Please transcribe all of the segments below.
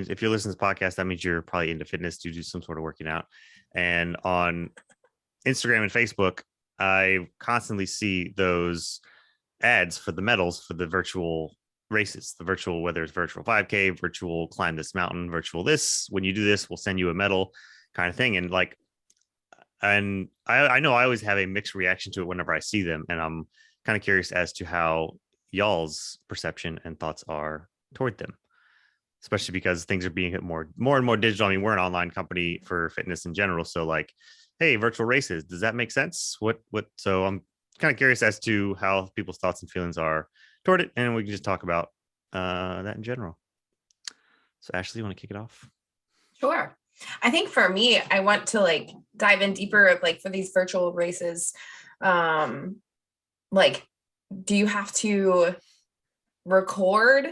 if you're listening to this podcast, that means you're probably into fitness, to do some sort of working out. And on Instagram and Facebook, I constantly see those ads for the medals for the virtual races, the virtual, whether it's virtual 5K, virtual climb this mountain, virtual this. When you do this, we'll send you a medal kind of thing. And like, and I know I always have a mixed reaction to it whenever I see them. And I'm kind of curious as to how y'all's perception and thoughts are toward them, especially because things are being more and more digital. I mean, we're an online company for fitness in general. So like, hey, virtual races, does that make sense? So I'm kind of curious as to how people's thoughts and feelings are toward it. And we can just talk about that in general. So Ashley, you want to kick it off? Sure. I think for me, I want to like dive in deeper, like for these virtual races. Like, do you have to record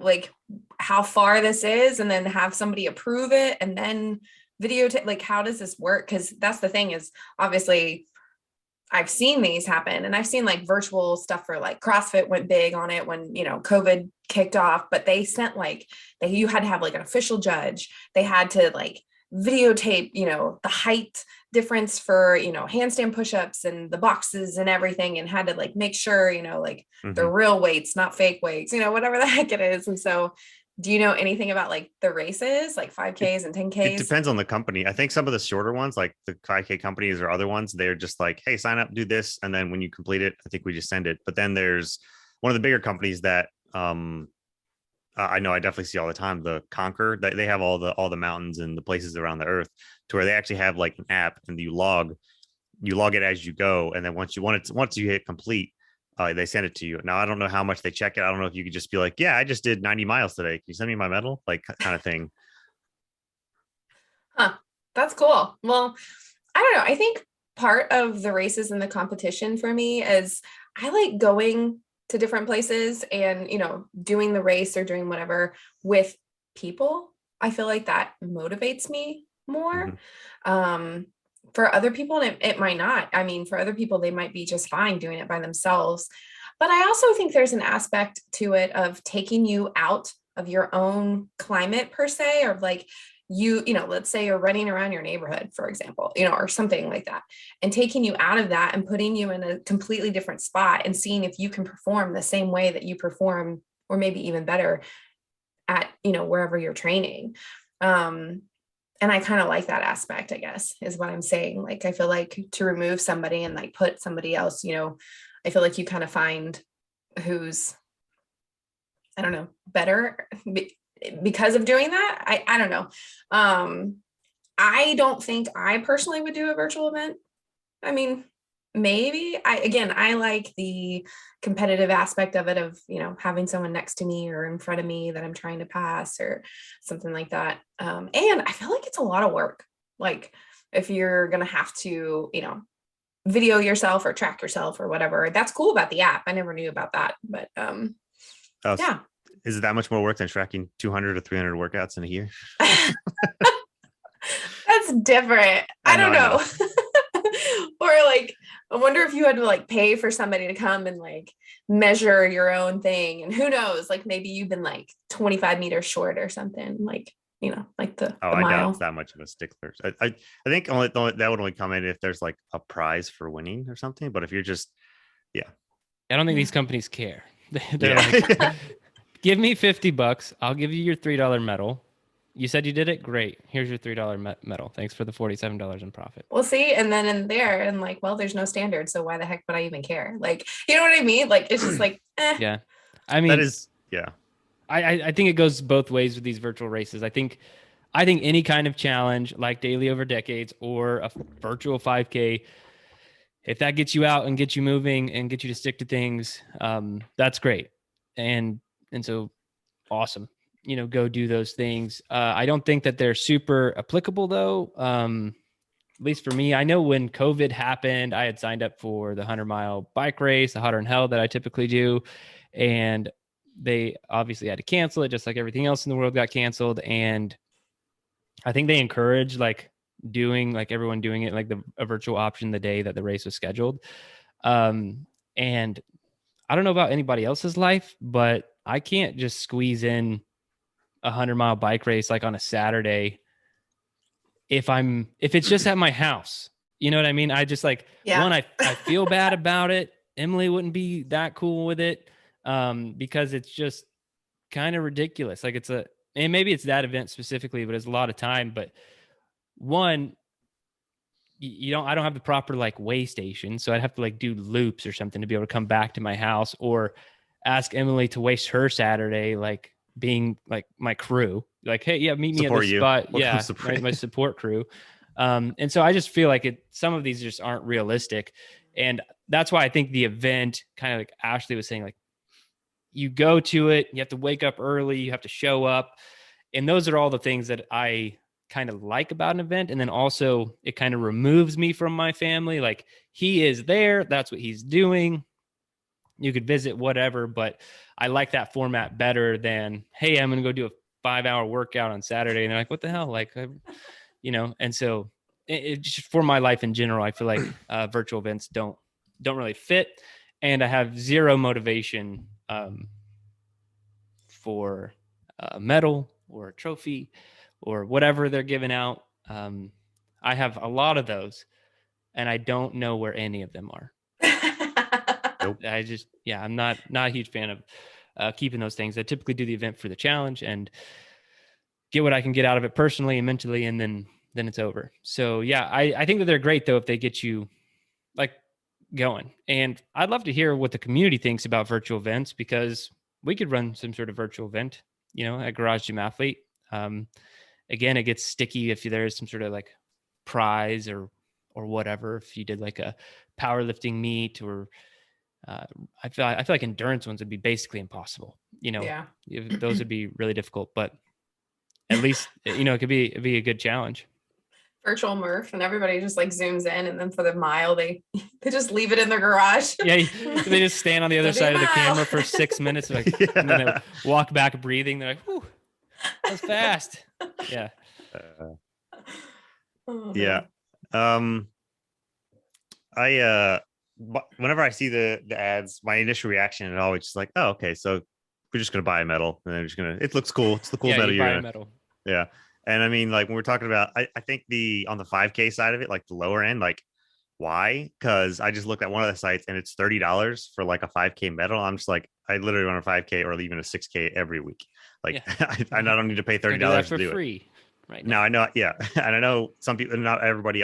like how far this is and then have somebody approve it and then videotape? Like, how does this work? Because that's the thing is, obviously I've seen these happen, and I've seen like virtual stuff for like CrossFit went big on it when, COVID kicked off, but they sent like you had to have like an official judge. They had to like videotape, the height difference for, handstand pushups and the boxes and everything, and had to like make sure, the real weights, not fake weights, whatever the heck it is. And so do you know anything about like the races, like 5Ks and 10Ks? It depends on the company. I think some of the shorter ones, like the 5K companies or other ones, they're just like, hey, sign up, do this. And then when you complete it, I think we just send it. But then there's one of the bigger companies that I know I definitely see all the time, the Conquer, they have all the mountains and the places around the earth, to where they actually have like an app, and you log it as you go. And then once you hit complete, they send it to you. Now, I don't know how much they check it. I don't know if you could just be like, yeah, I just did 90 miles today. Can you send me my medal? Like, kind of thing. Huh. That's cool. Well, I don't know. I think part of the races and the competition for me is I like going to different places and, doing the race or doing whatever with people. I feel like that motivates me more. For other people, it might not. I mean, for other people, they might be just fine doing it by themselves. But I also think there's an aspect to it of taking you out of your own climate per se, or like let's say you're running around your neighborhood, for example, or something like that, and taking you out of that and putting you in a completely different spot and seeing if you can perform the same way that you perform, or maybe even better at, wherever you're training. And I kind of like that aspect, I guess, is what I'm saying. Like, I feel like to remove somebody and like put somebody else, I feel like you kind of find who's, I don't know, better because of doing that. I don't know. I don't think I personally would do a virtual event. I mean, maybe I like the competitive aspect of it, of, having someone next to me or in front of me that I'm trying to pass or something like that. And I feel like it's a lot of work. Like, if you're going to have to, video yourself or track yourself or whatever, that's cool about the app. I never knew about that, but yeah. Is it that much more work than tracking 200 or 300 workouts in a year? That's different. I don't know. Or like, I wonder if you had to like pay for somebody to come and like measure your own thing, and who knows, like maybe you've been like 25 meters short or something, like, like the I mile. doubt it's that much of a stickler. I think that would only come in if there's like a prize for winning or something. But if you're just, I don't think these companies care. They're like, give me $50. I'll give you your $3 medal. You said you did it? Great. Here's your $3 medal. Thanks for the $47 in profit. We'll see. And then in there, and like, well, there's no standard, so why the heck would I even care? Like, you know what I mean? Like, it's just like, Yeah. I mean, that is, yeah. I think it goes both ways with these virtual races. I think any kind of challenge like Daily Over Decades or a virtual 5K, if that gets you out and gets you moving and get you to stick to things, that's great. And so awesome. Go do those things. I don't think that they're super applicable though. At least for me, I know when COVID happened, I had signed up for the 100-mile bike race, the Hotter in Hell that I typically do. And they obviously had to cancel it, just like everything else in the world got canceled. And I think they encouraged like everyone doing it, like a virtual option the day that the race was scheduled. And I don't know about anybody else's life, but I can't just squeeze in a 100-mile bike race like on a Saturday if it's just at my house. You know what I mean? I just like, one, I feel bad about it. Emily wouldn't be that cool with it because it's just kind of ridiculous. Like and maybe it's that event specifically, but it's a lot of time. But one, I don't have the proper like way station. So I'd have to like do loops or something to be able to come back to my house, or ask Emily to waste her Saturday, like being like my crew, like, hey, yeah, meet me at this spot. Yeah. My support crew. And so I just feel like some of these just aren't realistic. And that's why I think the event, kind of like Ashley was saying, like, you go to it, you have to wake up early, you have to show up. And those are all the things that I kind of like about an event. And then also it kind of removes me from my family. Like, he is there, that's what he's doing. You could visit whatever, but I like that format better than, hey, I'm going to go do a 5-hour workout on Saturday. And they're like, what the hell? Like, and so it just, for my life in general, I feel like virtual events don't really fit. And I have zero motivation for a medal or a trophy or whatever they're giving out. I have a lot of those, and I don't know where any of them are. Nope. I'm not a huge fan of keeping those things. I typically do the event for the challenge and get what I can get out of it personally and mentally, and then it's over. So yeah, I think that they're great though if they get you like going. And I'd love to hear what the community thinks about virtual events, because we could run some sort of virtual event, at Garage Gym Athlete. Again, it gets sticky if there is some sort of like prize or whatever. If you did like a powerlifting meet, or I feel like endurance ones would be basically impossible. Those would be really difficult, but at least it'd be a good challenge. Virtual Murph, and everybody just like zooms in, and then for the mile they just leave it in their garage. Yeah, they just stand on the other side of the camera for 6 minutes, like, and then they walk back breathing. They're like, "Whew, that was fast." Yeah. Yeah. Whenever I see the ads, my initial reaction is always just like, oh, okay, so we're just gonna buy a medal, and then it looks cool. It's the cool medal. Buy a medal. Yeah. And I mean, like when we're talking about, I think on the 5K side of it, like the lower end, like why? Because I just looked at one of the sites and it's $30 for like a 5K medal. I'm just like, I literally run a 5K or even a 6K every week. Like, yeah. I don't need to pay $30 to do free it. Right now. I know. Yeah. And I know some people, not everybody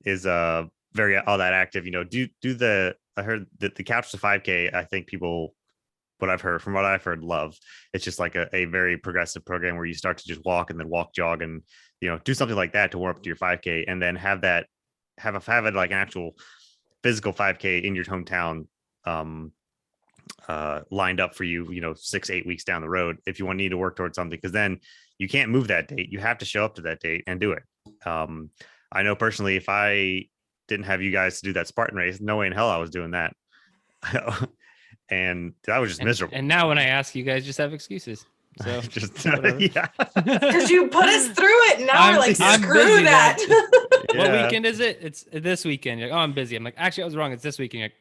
is very all that active, I heard that the Couch to 5K, I think people, from what I've heard, love. It's just like a very progressive program where you start to just walk and then walk, jog, and do something like that to warm up to your 5K, and then have it like an actual physical 5K in your hometown lined up for you, 6-8 weeks down the road if you need to work towards something, because then you can't move that date. You have to show up to that date and do it. I know personally, if I didn't have you guys to do that Spartan race, no way in hell I was doing that. And that was just miserable. And now when I ask, you guys just have excuses. So just yeah, because you put us through it. Now we're like, screw that. Yeah. What weekend is it? It's this weekend. You're like, oh, I'm busy. I'm like, actually, I was wrong. It's this weekend. You're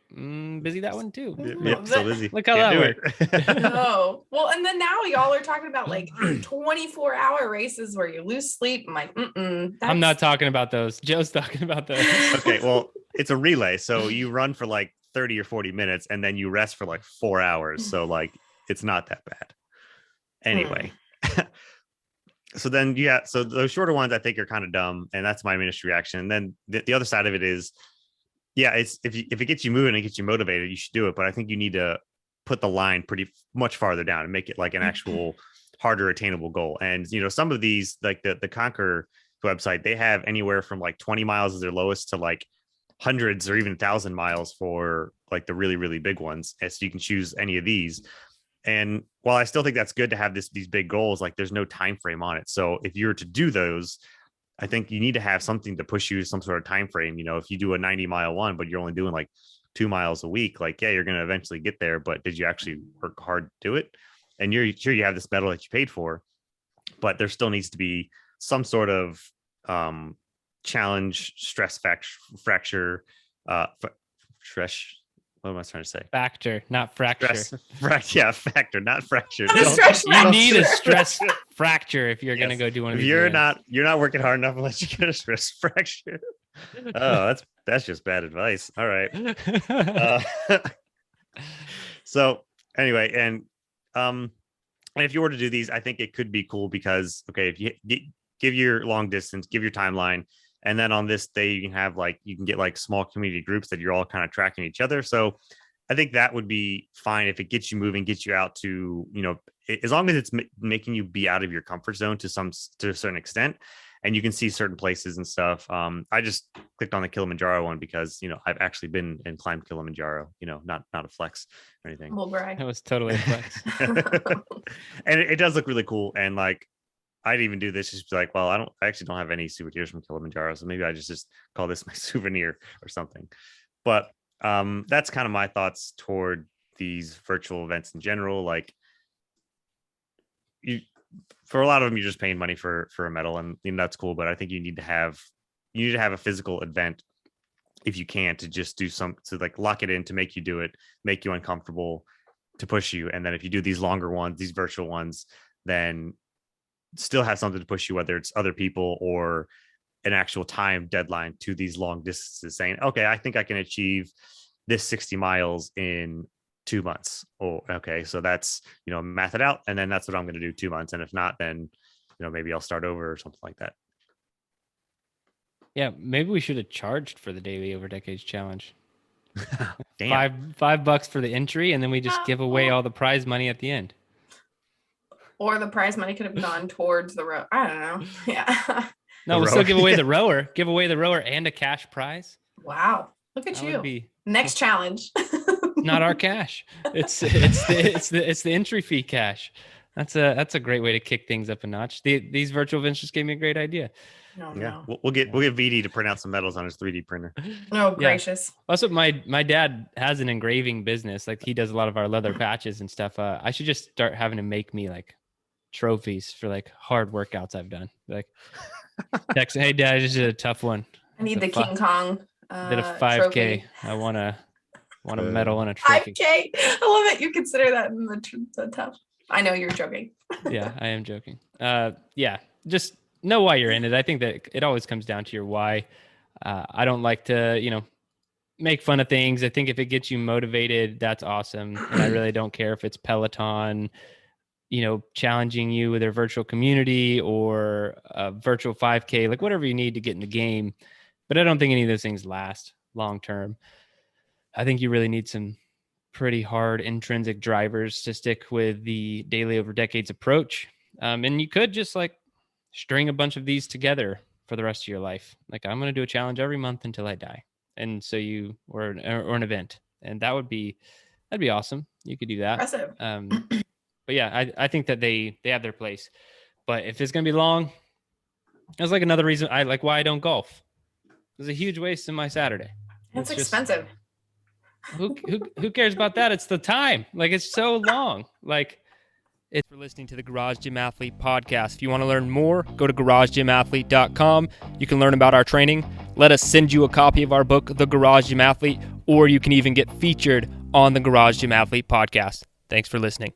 like, busy that one too. Yep, so busy. Look how that worked. No. Well, and then now y'all are talking about like 24-hour races where you lose sleep. I'm like, I'm not talking about those. Joe's talking about those. Okay, well, it's a relay, so you run for like 30 or 40 minutes and then you rest for like 4 hours. So like, it's not that bad. Anyway. So then, so those shorter ones I think are kind of dumb, and that's my initial reaction. And then the other side of it is, it's if it gets you moving and gets you motivated, you should do it. But I think you need to put the line pretty much farther down and make it like an actual harder attainable goal. And some of these, like the Conquer website, they have anywhere from like 20 miles as their lowest to like hundreds or even 1,000 miles for like the really, really big ones. And so you can choose any of these. And while I still think that's good to have these big goals, like there's no time frame on it. So if you were to do those, I think you need to have something to push you some sort of time frame. If you do a 90-mile one, but you're only doing like 2 miles a week, like, yeah, you're going to eventually get there, but did you actually work hard to do it? And you're sure you have this medal that you paid for, but there still needs to be some sort of challenge, stress fracture, what am I trying to say? Factor, not fracture. Factor, not fracture. You need a stress fracture if you're gonna Yes. go do one of If these. you're events. not working hard enough unless you get a wrist fracture. Oh, that's just bad advice. All right. So anyway, and if you were to do these, I think it could be cool because okay, if you give your long distance, give your timeline, and then on this day you can get like small community groups that you're all kind of tracking each other. So I think that would be fine if it gets you moving, gets you out to, as long as it's making you be out of your comfort zone to a certain extent, and you can see certain places and stuff. I just clicked on the Kilimanjaro one because I've actually been and climbed Kilimanjaro. Not a flex or anything. Well, brag. That was totally a flex. And it does look really cool. And like I'd even do this just be like, well, I actually don't have any souvenirs from Kilimanjaro, so maybe I just call this my souvenir or something. But that's kind of my thoughts toward these virtual events in general. Like for a lot of them, you're just paying money for a medal, and that's cool. But I think you need to have a physical event if you can, to just do to like lock it in, to make you do it, make you uncomfortable, to push you. And then if you do these longer ones, these virtual ones, then still have something to push you, whether it's other people or an actual time deadline to these long distances, saying, okay, I think I can achieve this 60 miles in 2 months. Oh, okay. So that's, math it out. And then that's what I'm going to do 2 months. And if not, then, maybe I'll start over or something like that. Yeah, maybe we should have charged for the Daily Over Decades challenge. Damn. $5 for the entry, and then we just give away all the prize money at the end. Or the prize money could have gone towards the row. I don't know. Yeah. No, we'll still give away the rower. Give away the rower and a cash prize. Wow. Look at That you. would be Next challenge. not our cash. It's the entry fee cash. That's a great way to kick things up a notch. These virtual events just gave me a great idea. No, Yeah, no. we'll get VD to print out some medals on his 3D printer. Oh, gracious. Also, my dad has an engraving business. Like he does a lot of our leather patches and stuff. I should just start having him make me like trophies for like hard workouts I've done. Like text, hey dad, I just did a tough one. I need the King Kong. Did a 5K. Trophy. I want a medal and a trophy. 5K. I love it. You consider that in the tough. I know you're joking. Yeah, I am joking. Yeah, just know why you're in it. I think that it always comes down to your why. I don't like to, make fun of things. I think if it gets you motivated, that's awesome. And I really don't care if it's Peloton, challenging you with their virtual community or a virtual 5K, like whatever you need to get in the game. But I don't think any of those things last long term. I think you really need some pretty hard intrinsic drivers to stick with the Daily Over Decades approach. And you could just like string a bunch of these together for the rest of your life. Like I'm going to do a challenge every month until I die. And so or an event, and that'd be awesome. You could do that. Impressive. But yeah, I think that they have their place, but if it's going to be long, that's like another reason why I don't golf. It's a huge waste of my Saturday. It's expensive. Who cares about that? It's the time. Like it's so long. Like it's for listening to the Garage Gym Athlete podcast. If you want to learn more, go to garagegymathlete.com. You can learn about our training. Let us send you a copy of our book, The Garage Gym Athlete, or you can even get featured on the Garage Gym Athlete podcast. Thanks for listening.